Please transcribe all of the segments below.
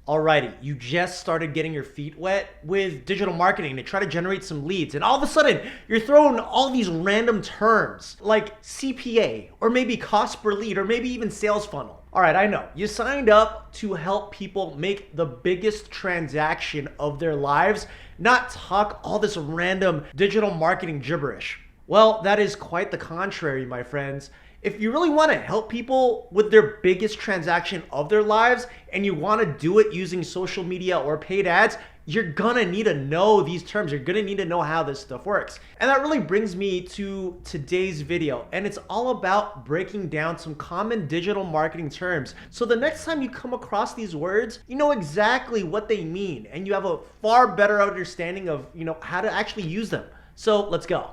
Alrighty, you just started getting your feet wet with digital marketing to try to generate some leads, and all of a sudden you're throwing all these random terms like CPA, or maybe cost per lead, or maybe even sales funnel. Alright, I know, you signed up to help people make the biggest transaction of their lives, not talk all this random digital marketing gibberish. Well, that is quite the contrary, my friends. If you really want to help people with their biggest transaction of their lives and you want to do it using social media or paid ads, you're gonna need to know these terms. You're gonna need to know how this stuff works. And that really brings me to today's video. And it's all about breaking down some common digital marketing terms. So the next time you come across these words, you know exactly what they mean and you have a far better understanding of, how to actually use them. So let's go.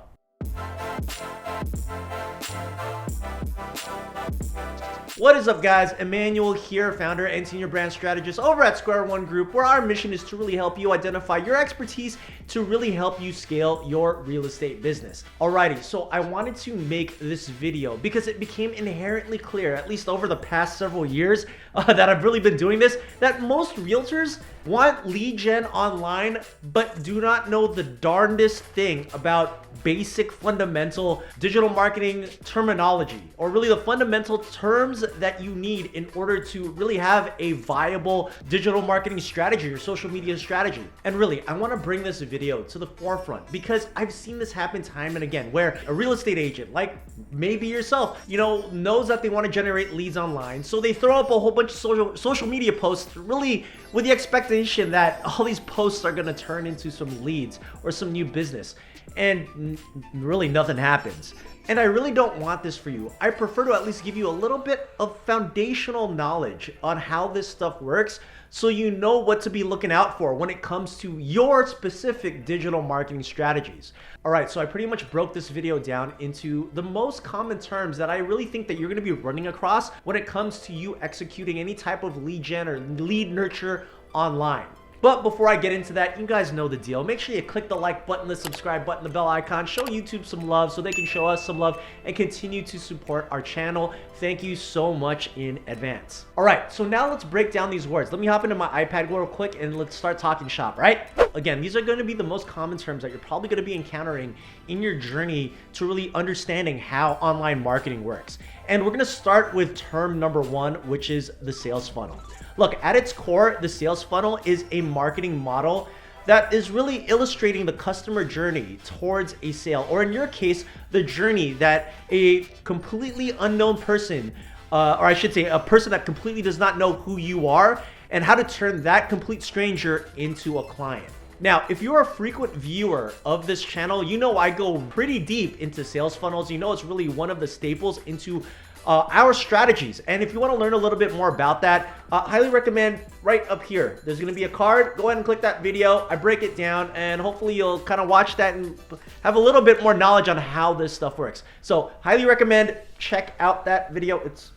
What is up, guys? Emmanuel here, founder and senior brand strategist over at Square One Group, where our mission is to really help you identify your expertise to really help you scale your real estate business. Alrighty, so I wanted to make this video because it became inherently clear, at least over the past several years that I've really been doing this, that most realtors want lead gen online, but do not know the darndest thing about basic fundamental digital marketing terminology, or really the fundamental terms that you need in order to really have a viable digital marketing strategy or social media strategy. And really, I want to bring this video to the forefront because I've seen this happen time and again, where a real estate agent, like maybe yourself, knows that they want to generate leads online. So they throw up a whole bunch of social media posts, really with the expectation that all these posts are going to turn into some leads or some new business. And really nothing happens. And I really don't want this for you. I prefer to at least give you a little bit of foundational knowledge on how this stuff works so you know what to be looking out for when it comes to your specific digital marketing strategies. Alright, so I pretty much broke this video down into the most common terms that I really think that you're going to be running across when it comes to you executing any type of lead gen or lead nurture online. But before I get into that, you guys know the deal. Make sure you click the like button, the subscribe button, the bell icon. Show YouTube some love so they can show us some love and continue to support our channel. Thank you so much in advance. All right, so now let's break down these words. Let me hop into my iPad real quick and let's start talking shop, right? Again, these are going to be the most common terms that you're probably going to be encountering in your journey to really understanding how online marketing works. And we're going to start with term number one, which is the sales funnel. Look, at its core, the sales funnel is a marketing model that is really illustrating the customer journey towards a sale, or in your case, the journey that a completely unknown person, or I should say a person that completely does not know who you are, and how to turn that complete stranger into a client. Now, if you're a frequent viewer of this channel, you know I go pretty deep into sales funnels. You know it's really one of the staples into our strategies. And if you want to learn a little bit more about that, highly recommend right up here. There's going to be a card. Go ahead and click that video. I break it down and hopefully you'll kind of watch that and have a little bit more knowledge on how this stuff works. So highly recommend check out that video. It's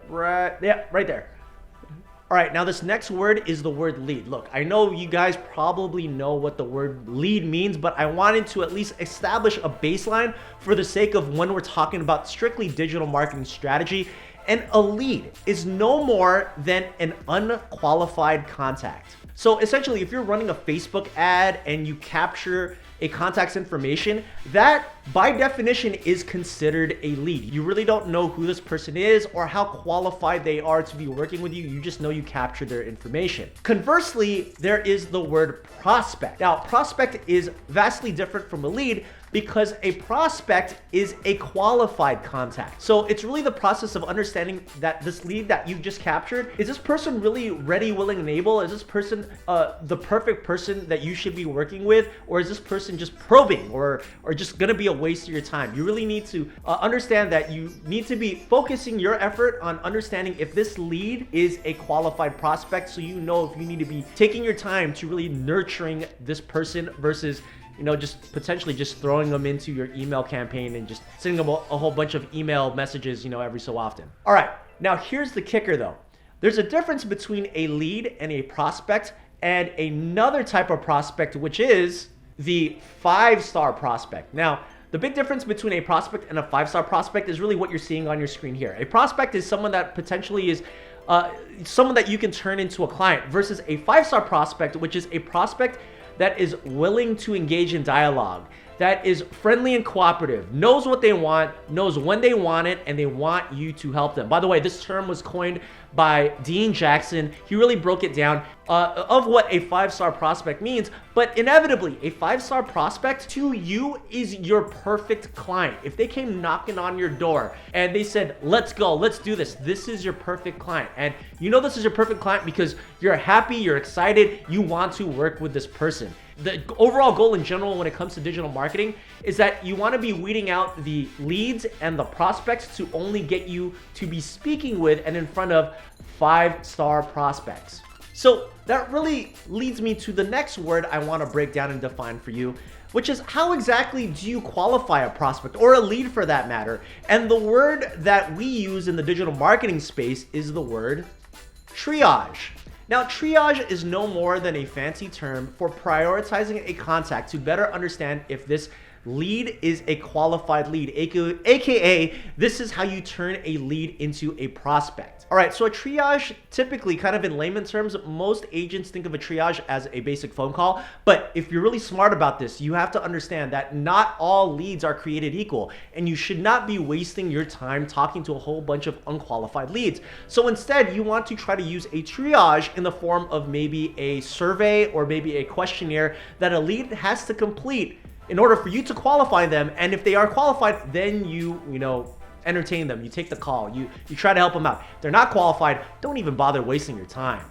right there. All right, now this next word is the word lead. Look, I know you guys probably know what the word lead means, but I wanted to at least establish a baseline for the sake of when we're talking about strictly digital marketing strategy. And a lead is no more than an unqualified contact. So essentially, if you're running a Facebook ad and you capture a contact's information, that by definition is considered a lead. You really don't know who this person is or how qualified they are to be working with you. You just know you captured their information. Conversely, there is the word prospect. Now, prospect is vastly different from a lead because a prospect is a qualified contact. So it's really the process of understanding that this lead that you've just captured, is this person really ready, willing, and able? Is this person the perfect person that you should be working with? Or is this person just probing or just gonna be a waste of your time? You really need to understand that you need to be focusing your effort on understanding if this lead is a qualified prospect, so you know if you need to be taking your time to really nurturing this person versus just potentially just throwing them into your email campaign and just sending them a whole bunch of email messages, every so often. All right, now here's the kicker though. There's a difference between a lead and a prospect and another type of prospect, which is the 5-star prospect. Now, the big difference between a prospect and a 5-star prospect is really what you're seeing on your screen here. A prospect is someone that potentially is someone that you can turn into a client, versus a 5-star prospect, which is a prospect that is willing to engage in dialogue, that is friendly and cooperative, knows what they want, knows when they want it, and they want you to help them. By the way, this term was coined by Dean Jackson. He really broke it down of what a 5-star prospect means, but inevitably, a 5-star prospect to you is your perfect client. If they came knocking on your door and they said, let's go, let's do this, this is your perfect client. And you know this is your perfect client because you're happy, you're excited, you want to work with this person. The overall goal in general when it comes to digital marketing is that you want to be weeding out the leads and the prospects to only get you to be speaking with and in front of 5-star prospects. So that really leads me to the next word I want to break down and define for you, which is how exactly do you qualify a prospect or a lead for that matter? And the word that we use in the digital marketing space is the word triage. Now, triage is no more than a fancy term for prioritizing a contact to better understand if this lead is a qualified lead, aka this is how you turn a lead into a prospect. All right, so a triage, typically kind of in layman terms, most agents think of a triage as a basic phone call, but if you're really smart about this, you have to understand that not all leads are created equal, and you should not be wasting your time talking to a whole bunch of unqualified leads. So instead, you want to try to use a triage in the form of maybe a survey or maybe a questionnaire that a lead has to complete in order for you to qualify them. And if they are qualified, then you entertain them, you take the call, you try to help them out. If they're not qualified, don't even bother wasting your time.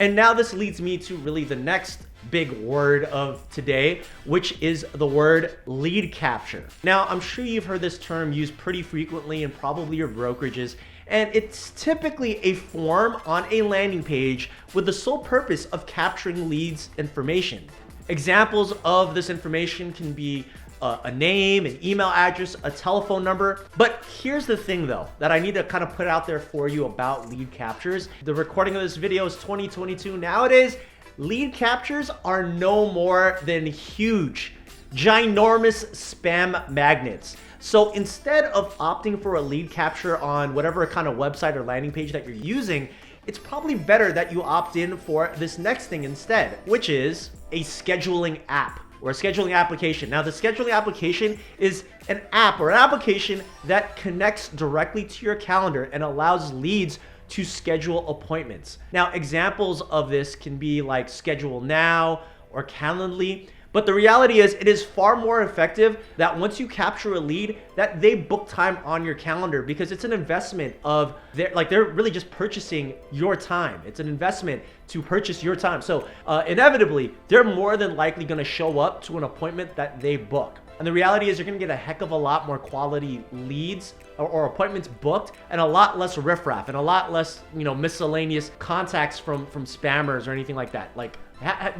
And now this leads me to really the next big word of today, which is the word lead capture. Now, I'm sure you've heard this term used pretty frequently in probably your brokerages, and it's typically a form on a landing page with the sole purpose of capturing leads information. Examples of this information can be a name, an email address, a telephone number. But here's the thing though, that I need to kind of put out there for you about lead captures. The recording of this video is 2022. Nowadays, lead captures are no more than huge, ginormous spam magnets. So instead of opting for a lead capture on whatever kind of website or landing page that you're using, it's probably better that you opt in for this next thing instead, which is a scheduling app or a scheduling application. Now, the scheduling application is an app or an application that connects directly to your calendar and allows leads to schedule appointments. Now, examples of this can be like Schedule Now or Calendly. But the reality is it is far more effective that once you capture a lead that they book time on your calendar, because it's an investment of they're really just purchasing your time. It's an investment to purchase your time. So inevitably, they're more than likely going to show up to an appointment that they book. And the reality is you're going to get a heck of a lot more quality leads or appointments booked, and a lot less riffraff and a lot less, miscellaneous contacts from spammers or anything like that. Like,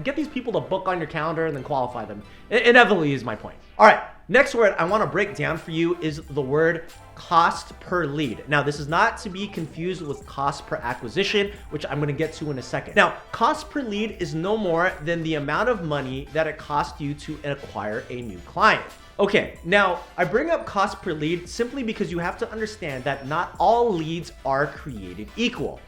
get these people to book on your calendar and then qualify them. Inevitably is my point. All right, next word I want to break down for you is the word cost per lead. Now, this is not to be confused with cost per acquisition, which I'm going to get to in a second. Now, cost per lead is no more than the amount of money that it costs you to acquire a new client. Okay, now I bring up cost per lead simply because you have to understand that not all leads are created equal,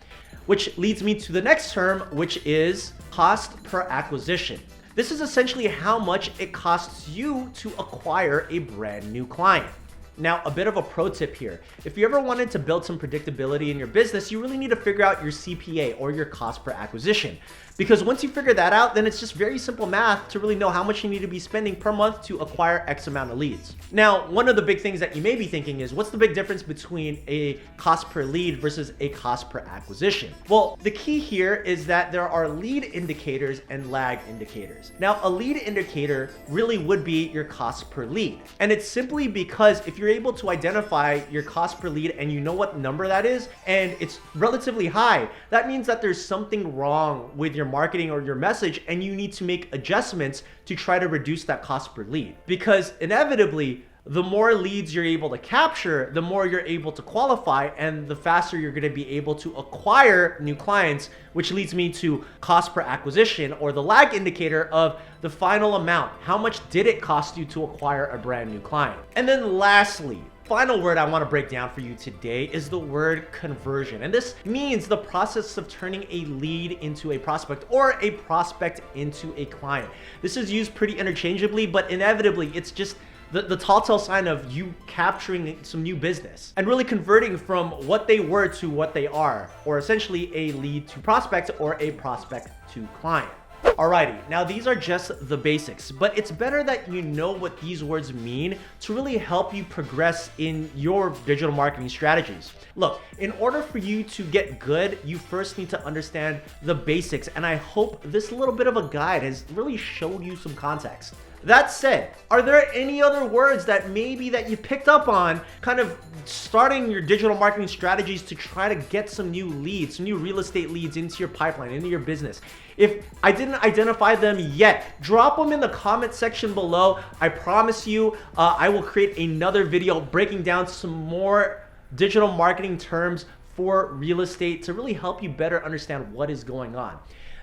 which leads me to the next term, which is cost per acquisition. This is essentially how much it costs you to acquire a brand new client. Now, a bit of a pro tip here. If you ever wanted to build some predictability in your business, you really need to figure out your CPA or your cost per acquisition. Because once you figure that out, then it's just very simple math to really know how much you need to be spending per month to acquire X amount of leads. Now, one of the big things that you may be thinking is, what's the big difference between a cost per lead versus a cost per acquisition? Well, the key here is that there are lead indicators and lag indicators. Now, a lead indicator really would be your cost per lead. And it's simply because if you're able to identify your cost per lead and you know what number that is, and it's relatively high, that means that there's something wrong with your marketing or your message, and you need to make adjustments to try to reduce that cost per lead. Because inevitably, the more leads you're able to capture, the more you're able to qualify, and the faster you're going to be able to acquire new clients, which leads me to cost per acquisition, or the lag indicator of the final amount. How much did it cost you to acquire a brand new client? And then lastly, final word I want to break down for you today is the word conversion. And this means the process of turning a lead into a prospect or a prospect into a client. This is used pretty interchangeably, but inevitably it's just the telltale sign of you capturing some new business and really converting from what they were to what they are, or essentially a lead to prospect or a prospect to client. Alrighty, now these are just the basics, but it's better that you know what these words mean to really help you progress in your digital marketing strategies. Look, in order for you to get good, you first need to understand the basics, and I hope this little bit of a guide has really showed you some context. That said, are there any other words that you picked up on kind of starting your digital marketing strategies to try to get some new leads, some new real estate leads into your pipeline, into your business? If I didn't identify them yet, drop them in the comment section below. I promise you, I will create another video breaking down some more digital marketing terms for real estate to really help you better understand what is going on.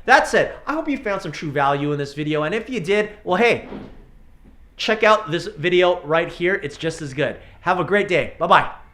That said, I hope you found some true value in this video, and if you did, well, hey, check out this video right here. It's just as good. Have a great day. Bye-bye.